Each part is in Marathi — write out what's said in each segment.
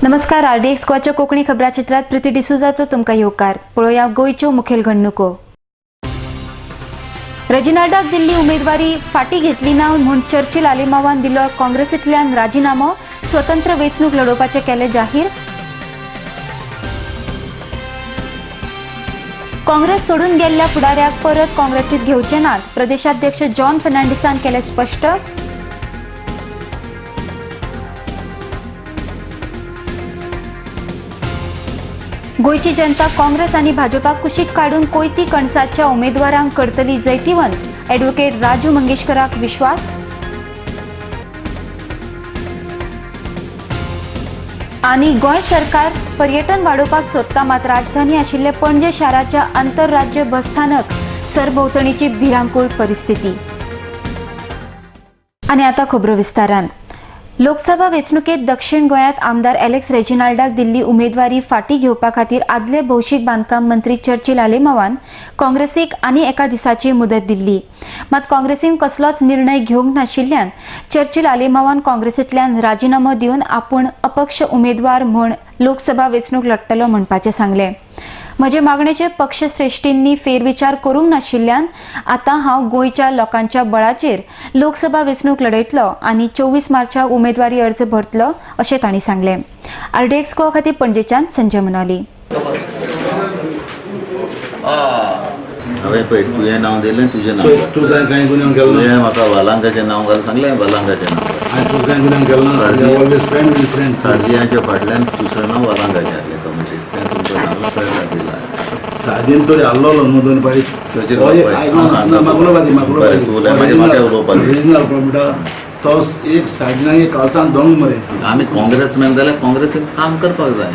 नमस्कार. आरडीएक्स गोवाच्या कोंकणी खबराचित्रात प्रीती डिसूजाचो तुमकां येवकार. पळोवया गोंयच्यो मुखेल घडणुको. रेजिनाल्डाक दिल्ली उमेदवारी फाटीं घेतली ना म्हूण चर्चिल आलेमावान दिलो काँग्रेसींतल्यान राजिनामो. स्वतंत्र वेंचणूक लडोवपाचें केलें जाहीर. काँग्रेस सोडून गेल्ल्या फुडाऱ्याक परत काँग्रेसींत घेवचे नात. प्रदेशाध्यक्ष जॉन फर्नांडिसान केलें स्पश्ट. गोंयची जनता काँग्रेस आनी भाजपाक कुशीक काडून कोयती कणसाच्या उमेदवारांक करतली जैतिवंत. एडव्होकेट राजू मंगेशकराक विश्वास. आनी गोंय सरकार पर्यटन वाडोवपाक सोदता, मात राजधानी आशिल्ले पणजे शाराच्या आंतरराज्य बसस्थानक सरभोंवतणीची भिरांकूळ परिस्थिती. आनी आतां खबरो विस्तारान. लोकसभा वेंचणुकेत दक्षिण गोंयांत आमदार एलेक्स रेजिनाल्डाक दिल्ली उमेदवारी फाटीं घेवपा खातीर आदले भौशीक बांदकाम मंत्री चर्चिल आलेमावान काँग्रेसीक आनी एका दिसाची मुदत दिल्ली. मात काँग्रेसीन कसलोच निर्णय घेवंक नाशिल्ल्यान चर्चिल आलेमावान काँग्रेसींतल्यान राजिनामो दिवन आपूण अपक्ष उमेदवार म्हूण लोकसभा वेंचणूक लडटलो म्हणपाचें सांगलें. म्हजे मागणेचेर पक्षश्रेश्ठींनी फेरविचार करूंक नाशिल्ल्यान आतां हांव गोंयच्या लोकांच्या बळाचेर लोकसभा वेंचणूक लडयतलो आनी 24 मार्चाक उमेदवारी अर्ज भरतलो अशें तांणी सांगलें. आरडीएक्स गोवा खातीर पणजेच्यान संजय मनाली. हांवें पळय तुजें नांव दिलें, तुजें नांव तूं जाय कांय गुन्यांव केलो तुवें म्हाका वालांकाचें नांव घाल सांगलें, वालांकाचें नांव आनी तूं कांय गुन्यांव केलो ना. Always friend with friend. सारजियाच्या फाटल्यान दुसरें नांव वालांकाचें आहलें कमिटीक, तें तुमकां सांगलां प्रसाद दिला. सादीन तरी हल्लो न्हू दोन पाळी. तशें ओरिजिनल प्रॉफिटा तो एक सादीनाक एक कालसान दोंग मरे. आमी काँग्रेसमॅन जाल्यार काँग्रेसीन काम करपाक जाय.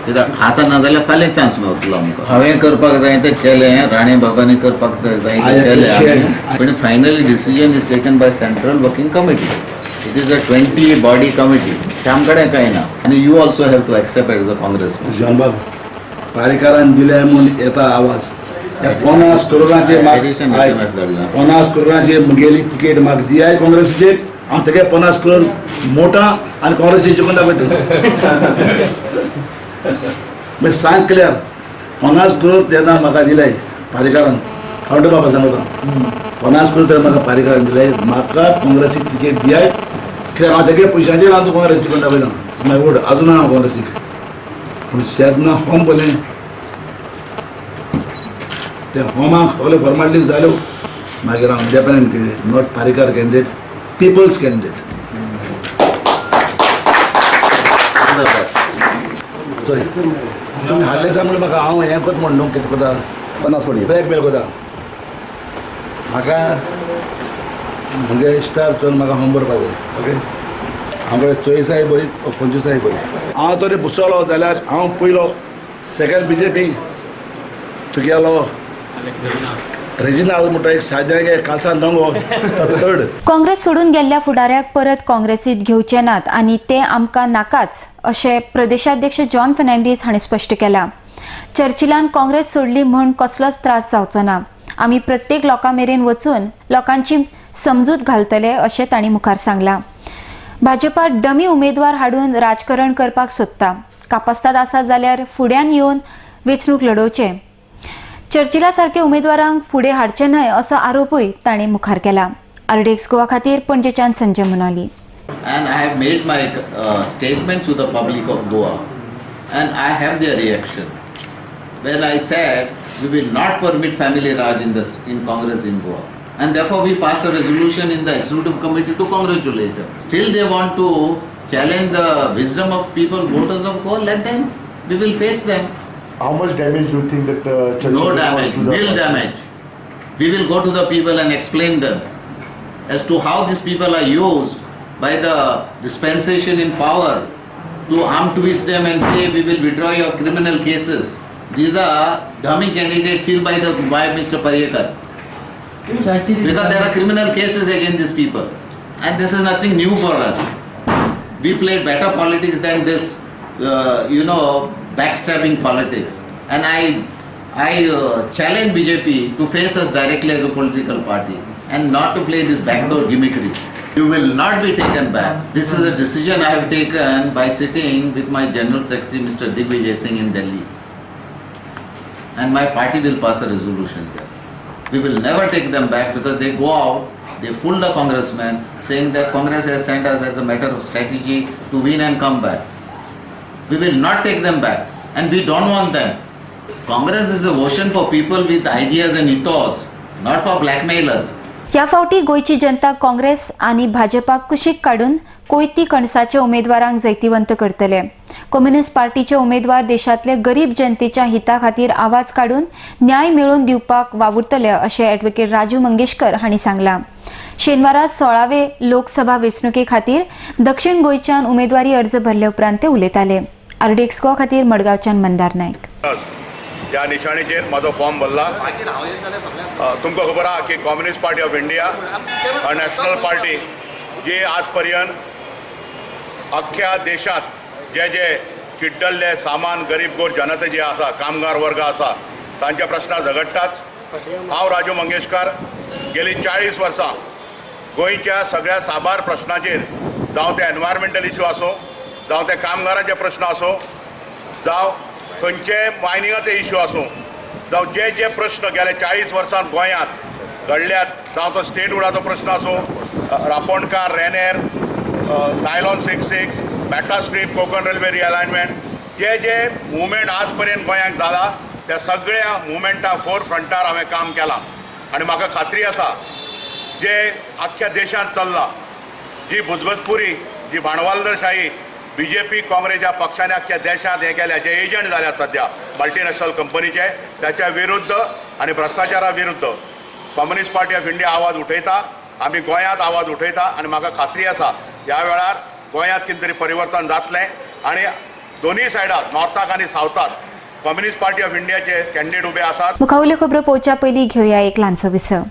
कित्याक आतां ना जाल्यार फाल्यां चान्स मेळटलो आमकां. हांवें करपाक जाय तें केलें, राणे बाबांनी करपाक जाय तें केलें. पूण finally decision is taken by central working committee. It is a 20 body committee. ते आमचे कडेन कांय ना. आनी you also have to accept as a congressman. जनबाब पारेकारान दिले म्हूण येता आवाज. 50 करोडाचे 50 करोडाचे मुगेली तिकेट म्हाका दियाय काँग्रेसीचेर. हांव तेगे 50 करोड मोटा आनी काँग्रेसीचे जिखून दाखयता. मागीर सांग क्लियर 50 करोड तेन्ना म्हाका दिले पारेकारान. हांव बाबा सांगता 50 करोड तेन्ना म्हाका पारेकारान दिले. म्हाका काँग्रेसीक तिकेट दियाय कित्याक हांव तेगे पयशांचेर हांव काँग्रेस जिखून दाखयता. मागीर वोट अजून हांव काँग्रेसीक. पूण शेतना होम पळय त्या होमाक सगळे फॉर्मालिटीज जाल्यो. मागीर हांव independent candidate, not Parekar candidate, people's candidate. Sorry तुमी हाडले सा म्हणून म्हाका हांव हें करता म्हण न्हू कितें करता 50 कोटी ब्लॅकमेल करता. म्हाका म्हणजे इश्तार चोवन म्हाका होम भरपा जाय. ओके हांव कडेन 24 बरी 25 बरी. हांव तरी बुसलो जाल्यार हांव पयलो सेकंड BJP तुगेलो रेजिनाल्ड म्हणटा एक सादे कालसान दोंगो थर्ड. काँग्रेस सोडून गेल्ल्या फुडाऱ्याक परत काँग्रेसींत घेवचे नात आनी ते आमकां नाकाच अशें प्रदेशाध्यक्ष जॉन फर्नांडीस हांणी स्पश्ट केलां. चर्चिलान काँग्रेस सोडली म्हूण कसलोच त्रास जावचो ना. आमी प्रत्येक लोकां मेरेन वचून लोकांची समजूत घालतले अशें तांणी मुखार सांगलां. भाजपा डमी उमेदवार हाडून राजकारण करपाक सोदता. कापास्ताद आसा जाल्यार फुड्यान येवन वेंचणूक लडोवचें. चर्चिला सारके उमेदवारांक फुडें हाडचे न्हय असो आरोपूय ताणें मुखार केला. आरडीएक्स गोवा खातीर पणजेच्यान Sanjay Manali. And I have made my statement to the public of Goa, and I have their reaction. When I said we will not permit family raj in Congress in Goa, and therefore we passed a resolution in the executive committee to congratulate them. Still they want to challenge the wisdom of people, voters of Goa. Let them. We will face them. How much damage do you think that Churchill No damage, caused to the nil damage. We will go to the people and explain them as to how these people are used by the dispensation in power to arm twist them and say we will withdraw your criminal cases. These are dummy candidates killed by Mr. Pariyakar. Because there are criminal cases against these people. And this is nothing new for us. We played better politics than this, backstabbing politics. And I challenge BJP to face us directly as a political party and not to play this backdoor gimmickry. You will not be taken back. This is a decision I have taken by sitting with my General Secretary Mr. Digvijay Singh in Delhi. And my party will pass a resolution here. We will never take them back because they go out, they fool the congressmen saying that Congress has sent us as a matter of strategy to win and come back. We will not take them back and we don't want them. Congress is a votion for people with ideas and ethos, not for blackmailers. या फावटी गोयची जनता काँग्रेस आणि भाजपाक कुशीक काढून कोयती कणसाच्या उमेदवारांक जैतिवंत करतले. कम्युनिस्ट पार्टीचे उमेदवार देशातले गरीब जनतेच्या हिता खातीर आवाज काढून न्याय मेळोवन दिवपाक वावुरतले अशें ॲडव्होकेट राजू मंगेशकर हांणी सांगलां. शेनवारा 16वे लोकसभा वेंचणुके खातीर दक्षिण गोंयच्यान उमेदवारी अर्ज भरले उपरांत ते उलयताले. RDX गोवा खातीर मडगांवच्यान मंदार नायक. ह्या निशाणीचेर म्हाजो फॉर्म भरला. तुमकां खबर आहा की Communist Party of India National Party जी आज पर्यंत अख्ख्या देशात जे जे चिड्डल्ले सामान गरीब गोर जनता जी आसा, कामगार वर्ग आसा, तांच्या प्रश्नां झगडटात. हांव राजू मंगेशकार गेली 40 वर्सां गोंयच्या सगळ्या साबार प्रश्नांचेर, जावं ते एनवायरमेंटल इश्यू आसूं, जावं ते कामगारांचे प्रश्न आसूं, जावं खंयचे मायनिंगाचे इश्यू आसूं, जावं जे जे प्रश्न गेले 40 वर्सांत गोंयांत घडल्यात, जावं तो स्टेटहूडाचो प्रश्न आसूं, रापोणकार, रेनेर, नायलॉन 66, मेटा स्ट्रीप, कोकण रेल्वे रिअलायनमेंट, जे जे मुवमेंट आज पर्यंत गोंयांत जाला त्या सगळ्या मुवमेंटा फोर फ्रंटार हांवें काम केलां. आनी म्हाका खात्री आसा जे आख्ख्या देशांत चल्लां, जी भुजबजपुरी, जी भांडवालदारशाही BJP काँग्रेसच्या पक्षाने अख्ख्या देशात हे केल्या, जे एजंट झाल्यात सध्या मल्टीनॅशनल कंपनीचे, त्याच्या विरुद्ध आणि भ्रष्टाचारा विरुद्ध कम्युनिस्ट पार्टी ऑफ इंडिया आवाज उठयता. आमी गोंयांत आवाज उठयता आनी म्हाका खात्री आसा ह्या वेळार गोंयांत कितें तरी परिवर्तन जातलें आनी दोनूय सायडाक, नॉर्थाक आनी सावथाक कम्युनिस्ट पार्टी ऑफ इंडियाचे कॅन्डिडेट उबे आसात. मुखावयल्यो खबरो पळोवच्या पयलीं घेवया एक ल्हानसो विसव.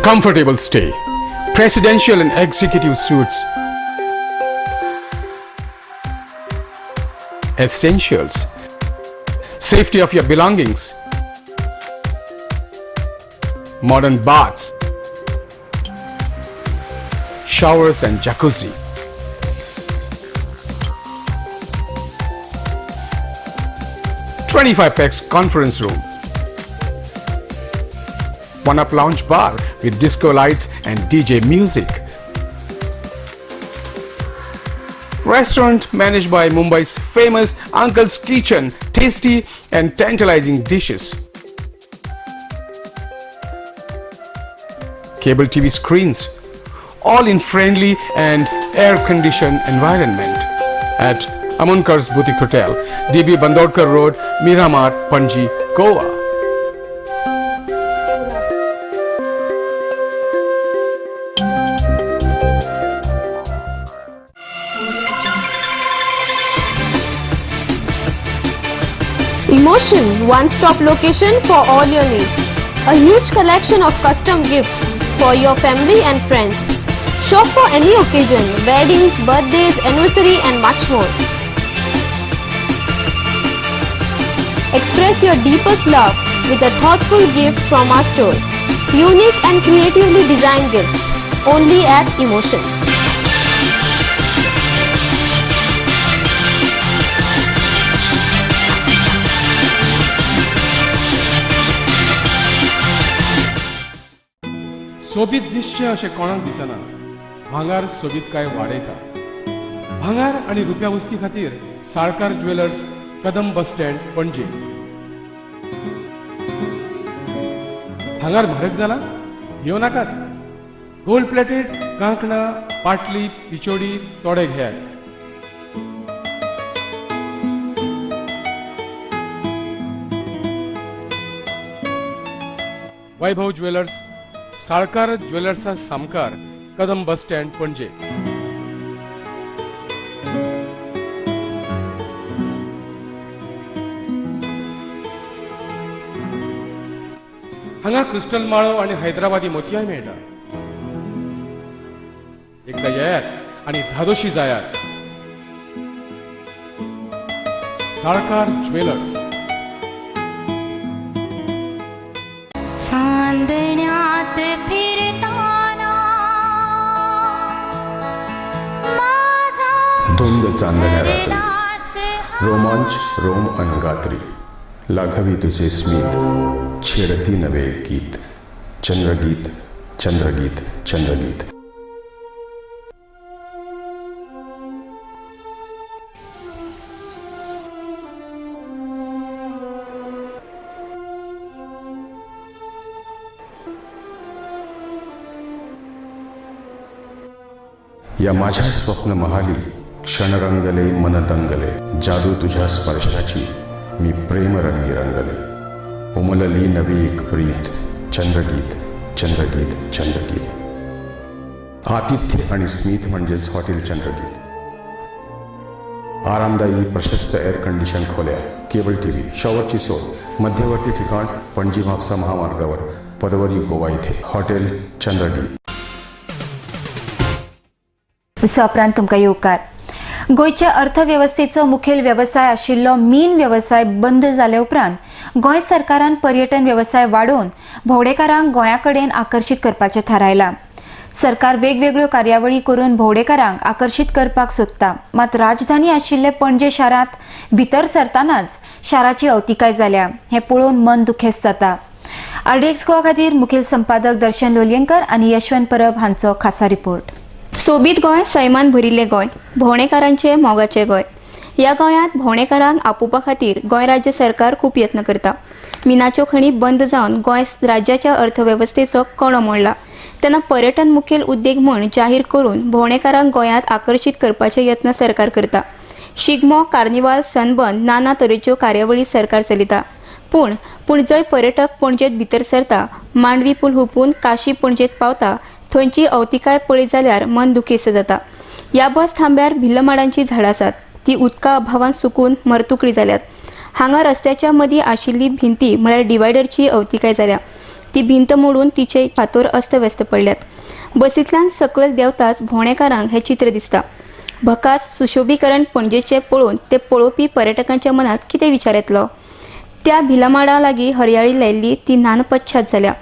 Comfortable stay, presidential and executive suites, essentials, safety of your belongings, modern baths, showers and jacuzzi, (25x) conference room, one-up lounge bar with disco lights and DJ music. Restaurant managed by Mumbai's famous Uncle's Kitchen, tasty and tantalizing dishes. Cable TV screens, all in friendly and air-conditioned environment at Amunkar's Boutique Hotel, DB Bandodkar Road, Miramar, Panji, Goa. Emotion, one-stop location for all your needs. A huge collection of custom gifts for your family and friends. Shop for any occasion, weddings, birthdays, anniversary and much more. Express your deepest love with a thoughtful gift from our store. Unique and creatively designed gifts, only at Emotions. सोबीत दिसचे अशें कोणाक दिसना. भांगार सोबीत काय वाडयता. भांगार आनी रुप्या वस्ती खातीर Salkar jewellers, Kadam bus stand, Panaji. भांगार म्हारग जाला? घेव नाकात. गोल्ड प्लेटेड कांकणां, पाटली, पिचोडी तोडे घेयात. वैभव ज्वेलर्स, साळकार ज्वेलर्सा सामकार, कदम बस स्टँड, पणजे. हांगा क्रिस्टल माळो आणि हैदराबादी मोतयाय मेळटा. एकदा येयात आणि धादोशी जायात. साळकार ज्वेलर्स. चांदण्यात फिरताना माझा धुंद चांदण्या रात्री, विलास रोमांच रोम अनगात्री, लाघवी तुझे स्मित, छेडती नवे गीत, चंद्रगीत चंद्रगीत चंद्रगीत. या माझ्या स्वप्न महाली क्षण रंगले मन दंगले, जादू तुझ्या स्पर्शाची मी प्रेम रंगी रंगले. उमलली नवी एक प्रीत, चंद्रगीत चंद्रगीत चंद्रगीत. आतिथ्य आणि स्मित म्हणजेच हॉटेल चंद्रगीत. आरामदायी प्रशस्त एअर कंडिशन खोल्या, केबल टीव्ही, शॉवरची सोय, मध्यवर्ती ठिकाण पणजी म्हापसा महामार्गावर पदवरी गोवा इथे हॉटेल चंद्रगीत. उपरांत तुमकां येवकार. गोंयच्या अर्थवेवस्थेचो मुखेल व्यवसाय आशिल्लो मीन व्यवसाय बंद जाले उपरांत गोंय सरकारान पर्यटन व्यवसाय वाडोवन भोंवडेकारांक गोंया कडेन आकर्शीत करपाचें थारायलां. सरकार वेगवेगळ्यो कार्यावळी करून भोंवडेकारांक आकर्शीत करपाक सोदता. मात राजधानी आशिल्ले पणजे शारांत भितर सरतानाच शाराची अवतिकाय जाल्या. हें पळोवन मन दुखेस्त जाता. RDX गोवा खातीर मुखेल संपादक दर्शन लोलयेंकर आनी यशवंत परब हांचो खासा रिपोर्ट. सोबीत गोंय, सैमान भरिल्लें गोंय, भोंवडेकारांचे मोगाचें गोंय. ह्या गोंयांत भोंवडेकारांक आपोवपा खातीर गोंय राज्य सरकार खूब यत्न करता. मिनाच्यो खणी बंद जावन गोंय राज्याच्या अर्थवेवस्थेचो कणो मोडला. तेन्ना पर्यटन मुखेल उद्देग म्हूण जाहीर करून भोंवडेकारांक गोंयांत आकर्शीत करपाचे यत्न सरकार करता. शिगमो, कार्निवाल, सनबर्न नाना तरेच्यो कार्यावळी सरकार चलयता. पूण जंय पर्यटक पणजेंत भितर सरता, मांडवी पूल हुपून काशी पणजेंत पावता, थंयची अवतिकाय पळयत जाल्यार मन दुखेस्त जाता. ह्या बस थांब्यार भिल्ल माडांची झाडां आसात. ती उदका अभावान सुकून मरतुकडी जाल्यात. हांगा रस्त्याच्या मदीं आशिल्ली भिंती म्हळ्यार डिवायडरची अवतिकाय जाल्या. ती भिंत मोडून तिचे फातर अस्तव्यस्त पडल्यात. बसींतल्यान सकयल देंवताच भोंवडेकारांक हें चित्र दिसता. भकास सुशोभीकरण पणजेचें पळोवन ते पळोवपी पर्यटकांच्या मनांत कितें विचार येतलो? त्या भिलामाडा लागीं हरयाळी लायिल्ली ती नानपच्छाद जाल्या.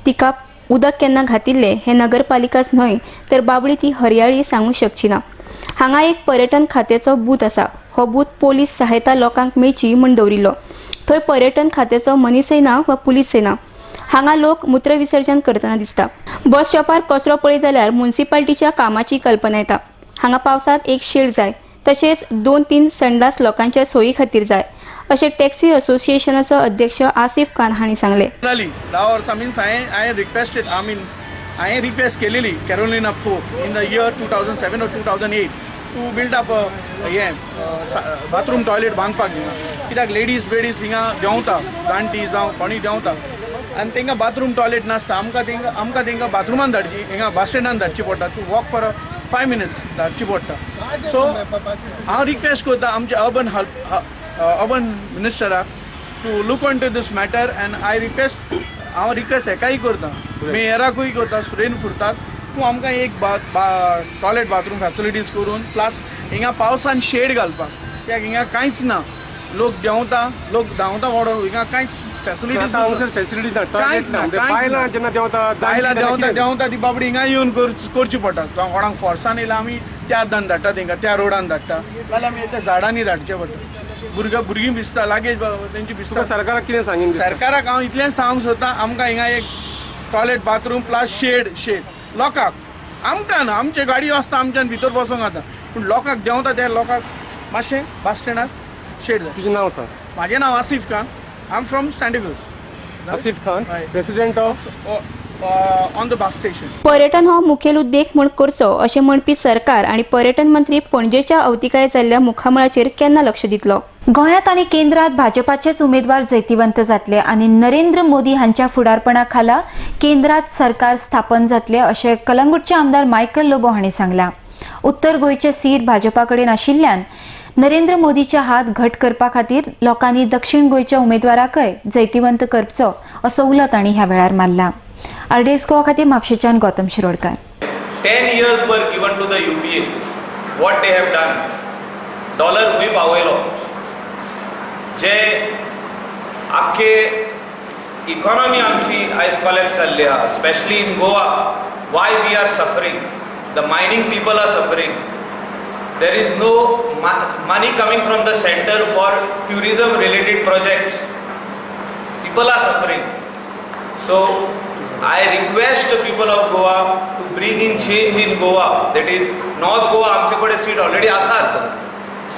तिका उदक केन्ना घातिल्लें हें नगरपालिकाच न्हय तर बाबडी ती हरयाळी सांगूंक शकची ना. हांगा एक पर्यटन खात्याचो बूथ आसा. हो बूथ पोलीस सहायता लोकांक मेळची म्हूण दवरिल्लो. थंय पर्यटन खात्याचो मनीसय ना वा पुलीसय ना. हांगा लोक मूत्र विसर्जन करतना दिसता. बस स्टॉपार कचरो पळयत जाल्यार म्युनिसिपालिटीच्या कामाची कल्पना येता. हांगा पावसांत एक शेड जाय, तशेंच 2-3 संडास लोकांच्या सोयी खातीर जाय अशें टॅक्सी असोसिएशनाचो अध्यक्ष आसिफ खान हांणी सांगलें. 10 वर्सां मीन्स हांवें रिक्वेस्ट केलेली Carolina Pope in the year 2007 or 2008 to build up bathroom toilet बांदपाक कित्याक लेडीज हिंगा देंवता, जाणटी जावं कोणी देंवता आनी तांकां बाथरूम टॉयलेट नासता. आमकां तांकां बाथरुमान धाडची, हिंगा बस स्टँडान धाडची पडटा. टू वॉक फॉर 5 minutes धाडची पडटा. सो हांव रिक्वेस्ट करता आमचे अर्बन मिनिस्टराक to look on to this matter and हांव रिक्वेस्ट हेकाय करता, मेयराकूय करता, सुरेन फुरतात तूं आमकां एक टॉयलेट बाथरूम फॅसिलिटीज करून प्लस हिंगा पावसान शेड घालपाक. कित्याक हिंगा कांयच ना. लोक देंवता, लोक धांवता वडो, हिंगा कांयच फॅसिलिटीज कांयच ना. देंवता ती बाबडी हिंगा येवन करची पडटा. कोणाक फोर्सान येयला आमी त्या दान धाडटा, तांकां त्या रोडान धाडटा, नाल्यार आमी त्या झाडांनी धाडचें पडटा. भुरगीं भिजता, लागीं तेंची भिजता. सरकाराक कितें सांगीन? सरकाराक हांव इतलें सांगूंक सोदतां, आमकां हिंगा एक टॉयलेट बाथरूम प्लस शेड लोकांक, आमकां ना, आमचे गाडी वचता, आमच्यान भितर बसूंक जाता, पूण लोकांक देंवता त्या लोकांक मातशें बस स्टँडार शेड जाय. तुजें नांव सांग? म्हाजें नांव Asif Khan. I am from सँडिगोज. Asif Khan, president of on the bus station. पर्यटन हो मुखेल उद्देग म्हूण करचो अशें म्हणपी सरकार आनी पर्यटन मंत्री पणजेच्या अवतिकाय जाल्ल्या मुखामळाचेर केन्ना लक्ष दितलो? गोंयांत आनी केंद्रांत भाजपाचेच उमेदवार जैतिवंत जातले आनी नरेंद्र मोदी हांच्या फुडारपणा खाला केंद्रांत सरकार स्थापन जातले अशें कलंगूटचे आमदार मायकल लोबो हांणी सांगलां. उत्तर गोंयचे सीट भाजपा कडेन आशिल्ल्यान नरेंद्र मोदीचे हात घट करपा खातीर लोकांनी दक्षिण गोंयच्या उमेदवाराकय जैतिवंत करचो असो उलो तांणी ह्या वेळार मारला. RDX गोवा खातीर म्हापशेच्यान Gautam Shirodkar. 10 years were given to the UPA. What they have done? Dollar खूंय पावयलो. जे आख्खे इकॉनॉमी आमची आयज कॉलेप्स जाल्ली आहा, specially in Goa. Why we are suffering? The mining people are suffering. There is no money coming from the center for tourism related projects. People are suffering. So I request the people of Goa to bring in change in Goa. That is North Goa आमचे कडेन सीट ऑलरेडी आसात.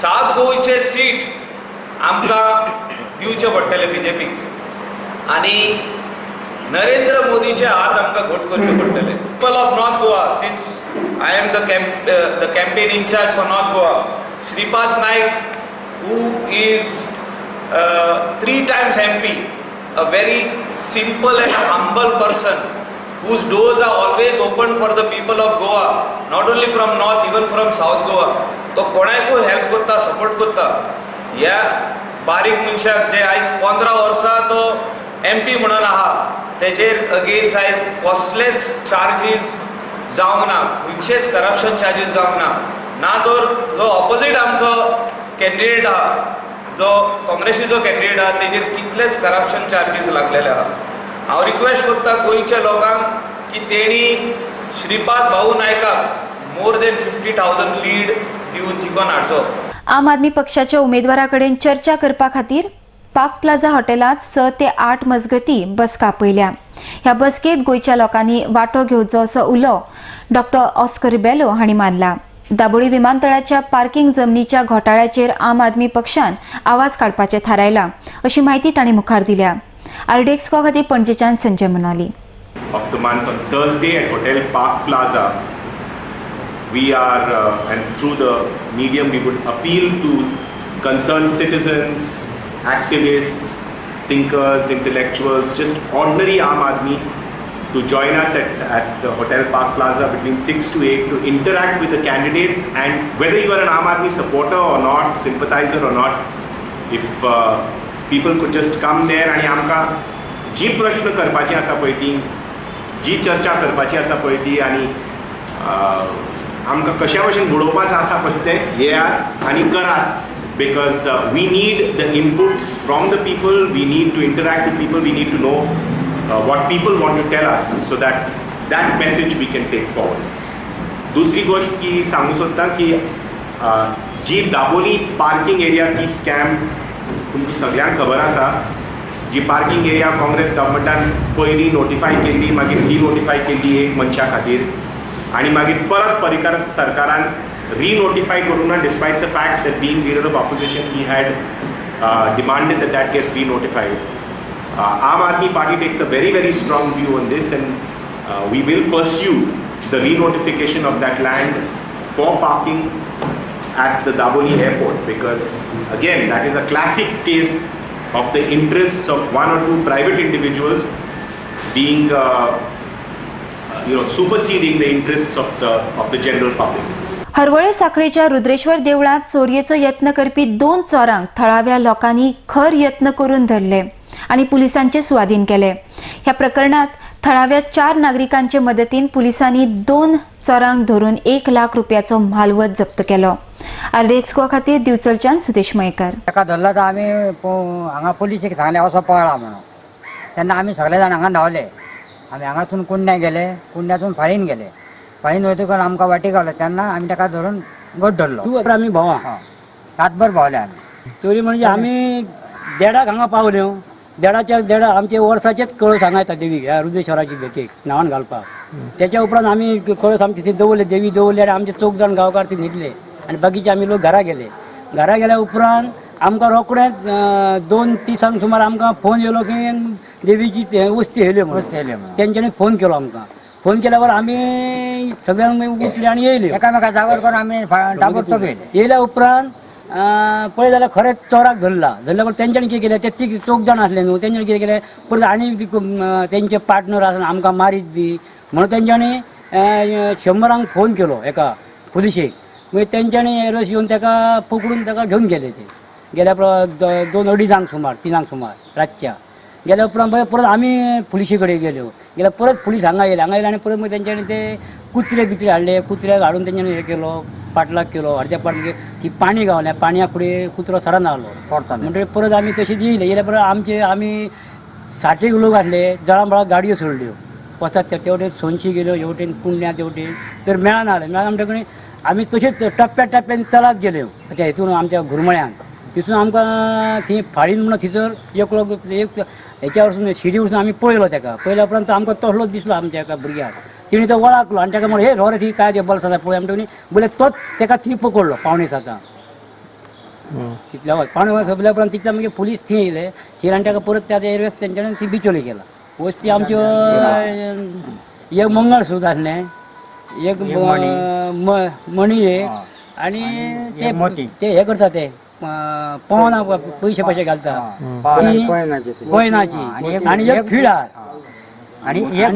सात गोंयचे सीट आमकां दिवचे पडटले बीजेपीक आनी नरेंद्र मोदीचे हात आमकां घट करचे पडटले. People of north Goa, since I am the campaign in charge for North Goa. Shripad Naik, who is 3 times MP, a very simple and humble person, whose doors are always open for the people of Goa, not only from North, even from South Goa. तो कोणाकूय हेल्प करता, सपोर्ट करता. ह्या बारीक मनशाक जे आयज 15 वर्सां तो MP म्हणून आहा, तेजेर अगेन्स्ट आयज कसलेच चार्जीस जावंक ना, खंयचेच करप्शन चार्जीस जावंक ना. ना तर जो ऑपोजीट आमचो कॅन्डिडेट आहा, जो काँग्रेसीचो कॅन्डिडेट आहा, तेजेर कितलेच करप्शन चार्जीस लागलेले आहा. हांव रिक्वेस्ट करता गोंयच्या लोकांक की तेणी श्रीपाद भाऊ नायकाक मोर देन 50,000 लीड दिवन जिखोवन हाडचो. आम आदमी पक्षाच्या उमेदवारा कडेन चर्चा करपा खातीर पाक प्लाझा हॉटेलांत 6 ते 8 मजगती बसका आपयल्या. ह्या बसकेत गोंयच्या लोकांनी वांटो घेवचो असो उलो डॉक्टर ऑस्कर रिबेलो हांणी मारला. दाबोळी विमानतळाच्या पार्किंग जमनीच्या घोटाळ्याचेर आम आदमी पक्षान आवाज काडपाचें थारायला, अशी माहिती तांणी मुखार दिल्या. आरडीएक्सको खातीर पणजेच्यान Sanjay Manoli. Of the month on Thursday at Hotel Park Plaza, we are and through the medium we would appeal to concerned citizens, activists, thinkers, intellectuals, just ordinary Aam Aadmi to join us at the Hotel Park Plaza between 6 to 8 to interact with the candidates. And whether you are an Aam Aadmi supporter or not, sympathizer or not, if people could just come there आणि आमकां जी प्रश्न करपाची आसा पळय ती, जी चर्चा करपाची आसा पळय ती आनी आमकां कशा भशेन घडोवपाचें आसा पळय तें येयात आनी करात. Because we need the inputs from the people, we need to interact with people, we need to know what people want to tell us so that message we can take forward. दुसरी गोष्ट की सांगू सोदता की जी दाबोली पार्किंग एरिया ती स्कॅम तुमकां सगळ्यांक खबर आसा. जी पार्किंग एरिया काँग्रेस गव्हर्मेंटान पयलीं नोटिफाय केल्ली, मागीर डिनोटिफाय केल्ली एक मनशा खातीर आनी मागीर परत पर्रीकर सरकारान re-notify Corona despite the fact that being leader of opposition he had demanded that gets re-notified. Aam Aadmi Party takes a very strong view on this and we will pursue the re-notification of that land for parking at the Daboli airport, because again that is a classic case of the interests of one or two private individuals being superseding the interests of the general public. Harvalem साखळेच्या Rudreshwar देवळात चोरयेचो यत्न करपी 2 चोरांक थळाव्या लोकांनी खर यत्न करून धरले आणि पुलिसांचे सुवाधीन केले. ह्या प्रकरणात थळाव्या 4 नागरिकांचे मदतीन पुलिसांनी 2 चोरांक धरून 1 लाख रुपयाचो म्हालवत जप्त केलो. आरडीएक्सको खातीर दिवचलच्यान सुदेश मयेकर. ताका धरला तर आमी हांगा पुलिसेक सांगले असो पळा म्हणून. तेन्ना आमी सगळे जाण हांगा धांवले. आमी हांगासून कुंड्या गेले, कुंड्यातून फाळीन गेले. फाळीन वयतकच आमकां वाटी गावलो तेन्ना आमी ताका धरून घट धरलो. आमी भोंवा रातभर भोंवले आमी. चोरी म्हणजे आमी देडाक हांगा पावल्यो. देडा आमचे वर्साचेच कळस सांगायता देवीक, ह्या रुद्रेश्वराची भेटेक नांवान घालपाक. त्याच्या उपरांत आमी कळस आमचे थंय दवरले, देवी दवरले आनी आमचे 4 जाण गांवकार थंय न्हिदले आनी बाकीचे आमी लोक घरा गेले. घरा गेल्या उपरांत आमकां रोखडेंच 2:30 सुमार आमकां फोन येयलो की देवीची वस्ती येयल्यो म्हणून. तेंच्यांनी फोन केलो आमकां. फोन केल्यावर आमी सगळ्यांक उठले आनी येयले. एकामेका जागर करून आमी ताबडतोब येयले. येयल्या उपरांत पळय जाल्यार खरेंच चोराक धरल्यावर तेंच्यांनी कितें केलें, ते 4 जाण आसले न्हू, तेंच्यांनी कितें केलें परत आनी तेंचे पार्टनर आसा आमकां मारीत बी म्हणून तेंच्यांनी 100 फोन केलो एका पुलिशेक. मागीर तेंच्यांनी रस येवन ताका पकडून ताका घेवन गेले. ते गेल्या 2-2:30 सुमार 3 सुमार रातच्या गेल्या उपरांत परत आमी पुलिशे कडेन गेल्यो. गेल्यार परत पुलीस हांगा येयले आनी परत मागीर तेंच्यांनी ते कुत्रे बित्रे हाडले, कुत्र्याक हाडून तेंच्यानी हे केलो, पाटलाग केलो, अर्द्या पाटलाग ती पाणी गावल्या, पाणया फुडें कुत्रो सडन आलो म्हणटकीर परत आमी तशीच येयले परत आमी 60 लोक आसले, जळांबळा गाडयो सोडल्यो वचत तेवटेन सोनशी गेल्यो, हेवटेन कुंड्या तेवटेन तर मेळना म्हणटकीर आमी तशेंच टप्प्यान चलत गेल्यो त्या हितून आमच्या घुरमळ्यान तितून आमकां थंय फाळीन म्हणून थंयसर एक हेच्या वरसून शिडी वरसून आमी पळयलो तेका, पळयल्या उपरांत आमकां तसलोच दिसलो आमच्या एका भुरग्याक, तिणें तो वळखलो आनी तेका म्हणलें हे रो रे थंय काय ते बल्स आसा पळय म्हणटकीर बोले तोच तेका थंय पकडलो 5:30 तितल्या वच 5:30 सोंपल्या उपरांत तितल्या मागीर पुलीस थंय येयले, थंय आनी तेका परत त्या एरवेस तेंच्यानी थंय बिचोली केला. वस्ती आमच्यो एक मंगळसूत्र आसलें, एक मणी आनी ते हे करता ते पोवना पयशे घालता कोयनाची आनी एक फिळार आणि एक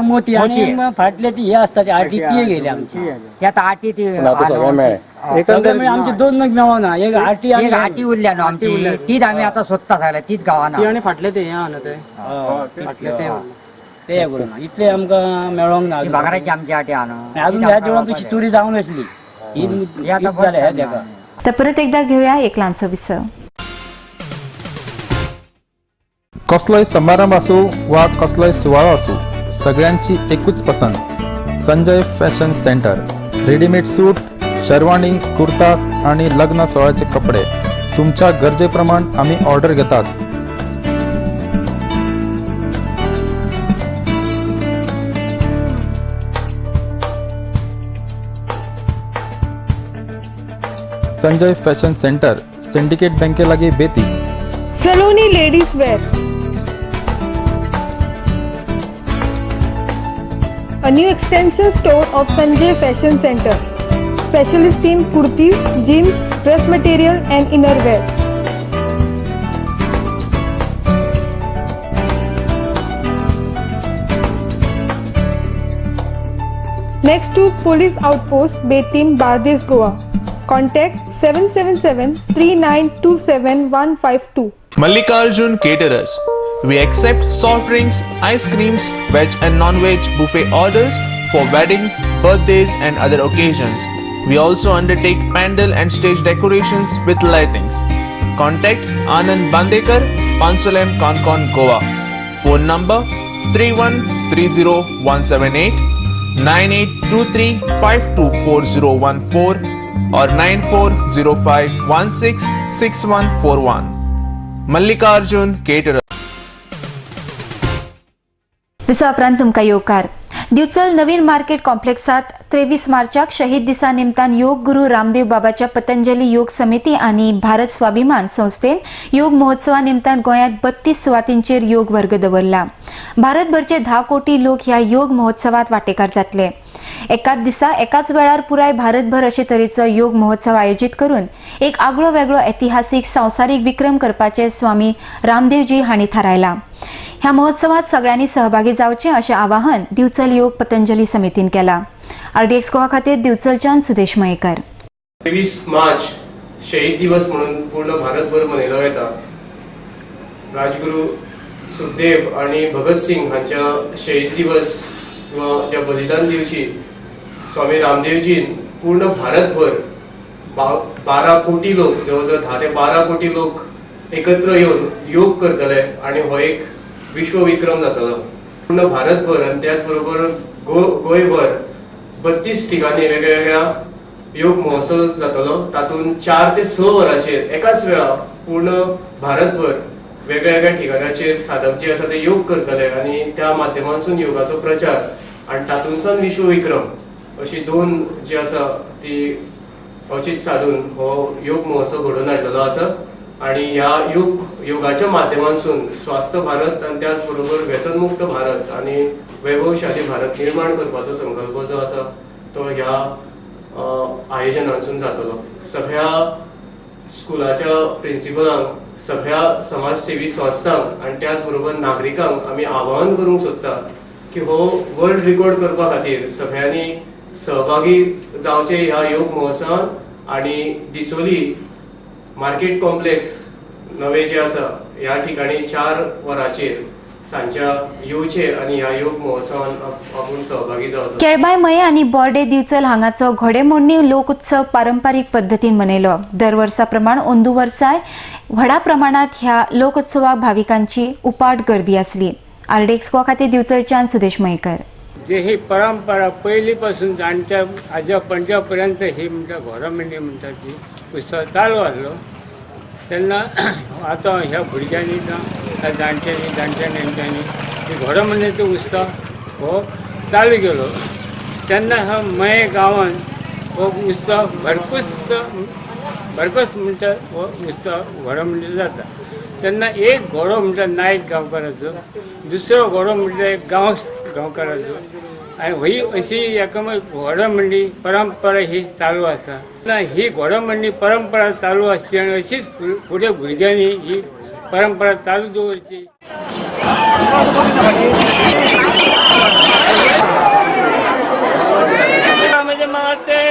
मोती आणि फाटले ती हे असता ते आटी ती गेली आमची ती आता आटी ती आमची 2 नग मेळना, एक आटी एक आटी उरल्या न्हू आमची, तीच आमी आतां सोदता सांगल्या, तीच गावाना आणि फाटले ते ते करून इतले आमकां मेळोंक ना. भांगराची आमची आटी आहा न्हू, अजून ह्या देवळान तशी चोरी जावन आसली ही आता जाल्या ह्या तेका. तर परत एकदा घेऊया एक ल्हानसो विसव. कसलोय समारंभ आसूं वा कसलोय सुवाळो आसूं, सगळ्यांची एकूच पसंत संजय फॅशन सेंटर. रेडीमेड सूट, शेरवानी, कुर्तास आणि लग्न सोहळ्याचे कपडे तुमच्या गरजेप्रमाण आम्ही ऑर्डर घेतात. संजय फॅशन सेंटर, सिंडिकेट बँके लागी बेती. Saloni ladies wear, a new extension store of Sanjay Fashion Center, specialist in kurtis, jeans, dress material and innerwear. Next to Police Outpost, Betim, Bardes, Goa. Contact 777-3927-152. Mallikarjun Caterers. We accept soft drinks, ice creams, veg and non-veg buffet orders for weddings, birthdays and other occasions. We also undertake pandal and stage decorations with lightings. Contact Anand Bandekar, Pansolem, Concon, Goa. Phone number 3130-178, 9823524014 or 9405166141. Mallikarjun Caterers. दिसा उपरांत तुमकां येवकार. दिवचल नवीन मार्केट कॉम्प्लेक्सात 23 मार्चाक शहीद दिसा निमतान योग गुरू रामदेव बाबाच्या पतंजली योग समिती आणि भारत स्वाभिमान संस्थेन योग महोत्सवा निमतान गोंयांत 32 सुवातींचेर योग वर्ग दवरला. भारतभरचे 10 कोटी लोक ह्या योग महोत्सवात वांटेकार जातले. एकाच दिसा एकाच वेळार पुराय भारतभर अशे तरेचो योग महोत्सव आयोजीत करून एक आगळो वेगळो ऐतिहासीक संवसारीक विक्रम करपाचे स्वामी रामदेवजी हांणी थारायला. ह्या महोत्सवात सगळ्यांनी सहभागी जावचे अशें आवाहन दिवचल योग पतंजली समितीन केला. RDX गोवा खातीर दिवचलच्यान सुदेश मयेकर. 23 मार्च शहीद दिवस म्हणून पूर्ण भारतभर मनयलो वता. राजगुरू सुखदेव आणि भगत सिंग हांच्या शहीद दिवस वा ज्या बलिदान दिवशी स्वामी रामदेवजीन पूर्ण भारतभर 12 कोटी लोक जवळ जवळ 10 ते 12 कोटी लोक एकत्र येऊन योग करतले आणि हो एक विश्व विक्रम जातलो पूर्ण भारतभर. आणि त्याचबरोबर गोंयभर 32 ठिकाणी वेगवेगळ्या योग महोत्सव जातलो. तातूंत 4 ते 6 वरांचेर एकाच वेळा पूर्ण भारतभर वेगवेगळ्या ठिकाणाचेर साधक जे आसा ते योग करतले आणि त्या माध्यमांतसून योगाचो प्रचार आणि तातूंतसून विश्व विक्रम अशी 2 जी आसा ती औचित साधून हो योग महोत्सव घडोवन हाडलेलो आसा. आणि ह्या योगाच्या माध्यमांतसून स्वास्थ्य भारत आणि त्याचबरोबर व्यसनमुक्त भारत आणि वैभवशाली भारत निर्माण करपाचो संकल्प जो आसा तो ह्या आयोजनांतसून जातलो. सगळ्या स्कुलाच्या प्रिन्सिपलांक, सगळ्या समाजसेवी संस्थांक आणि त्याचबरोबर नागरिकांक आमी आवाहन करूंक सोदता की हो वर्ल्ड रिकॉर्ड करपा खातीर सगळ्यांनी सहभागी जावचे ह्या योग महोत्सवात. आणि डिचोली मार्केट कॉम्प्लेक्स नवे जे आसा ह्या ठिकाणी 4 वरांचेर सांच्या येवचे आनी ह्या योग महोत्सवान आपूण सहभागी जावचो. केळबाई मये आनी बोर्डे दिवचल हांगाचो घोडेमोडणी लोक उत्सव पारंपारीक पद्दतीन मनयलो. दर वर्सा प्रमाण अंदू वर्साय व्हडा प्रमाणात ह्या लोक उत्सवाक भाविकांची उपाट गर्दी आसली. आरडी एक्सपो खातीर दिवचलच्यान सुदेश मयेकर. जे ही परंपरा पहिली पासून जाणट्या आजा पणज्या पर्यंत ही म्हणटा घोडमोडणी म्हणटा ती उत्सव चालू आसलो. तेन्ना आतां ह्या भुरग्यांनी ह्या जाणट्यांनी नेणट्यांनी घोडमोडणीचो उत्सव हो चालू केलो. तेन्ना ह्या मये गांवान हो उत्सव भरपूस म्हणटा हो उत्सव घोडमोडणी जाता. तेन्ना एक घोडो म्हणटा नायक गांवकाराचो, दुसरो घोडो म्हणटा एक गांवकाराचो आनी ही अशी एकामेक घोडमोडणी परंपरा ही चालू आसा. ही घोडमोडणी परंपरा चालू आसची आनी अशीच फुडें भुरग्यांनी ही परंपरा चालू दवरची. म्हणजे माते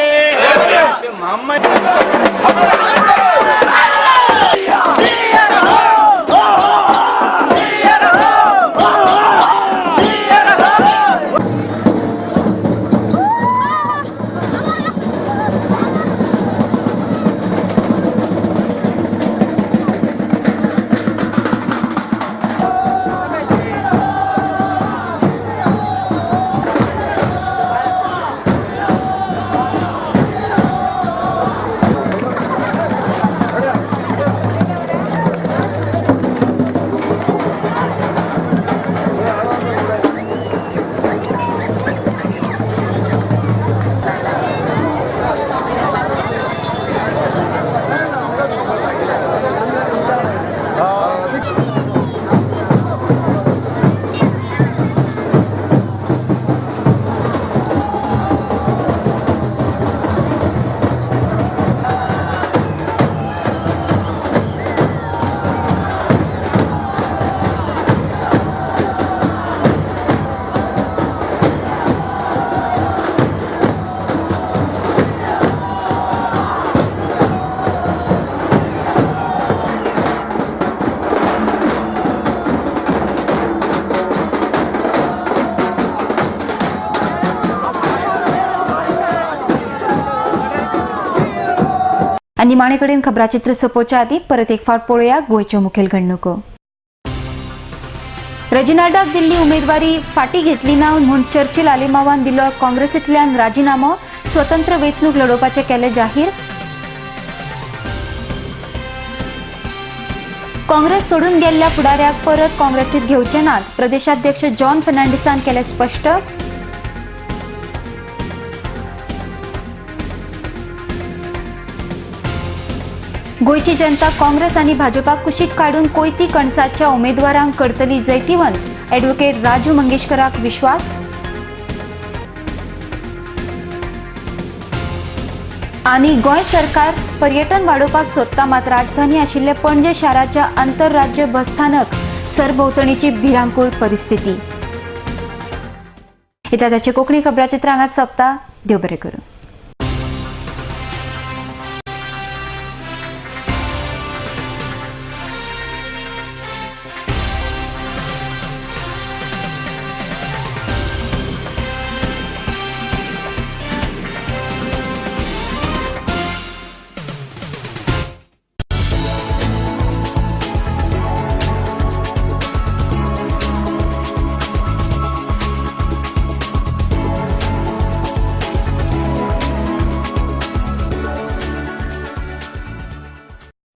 आनी निमाणे कडेन खबराचित्र सोंपोवच्या आदीं परत एक फावट पळोवया गोंयच्यो मुखेल घडणुको. रेजिनाल्डाक दिल्ली उमेदवारी फाटीं घेतली ना म्हूण चर्चिल आलेमावान दिलो काँग्रेसींतल्यान राजिनामो. स्वतंत्र वेंचणूक लडोवपाचें केलें जाहीर. काँग्रेस सोडून गेल्ल्या फुडाऱ्याक परत काँग्रेसींत घेवचे नात, प्रदेशाध्यक्ष जॉन फर्नांडिसान केलें स्पश्ट. गोंयची जनता काँग्रेस आनी भाजपाक कुशीक काडून कोयती कणसाच्या उमेदवारांक करतली जैतिवंत, ॲडव्होकेट राजू मंगेशकराक विश्वास. आनी गोंय सरकार पर्यटन वाडोवपाक सोदता, मात राजधानी आशिल्ले पणजे शाराच्या आंतरराज्य बसस्थानक सरभोंवतणीची भिरांकूळ परिस्थिती. इतल्या ताचे कोंकणी खबराचित्र हांगाच सोंपता. देव बरें करूं.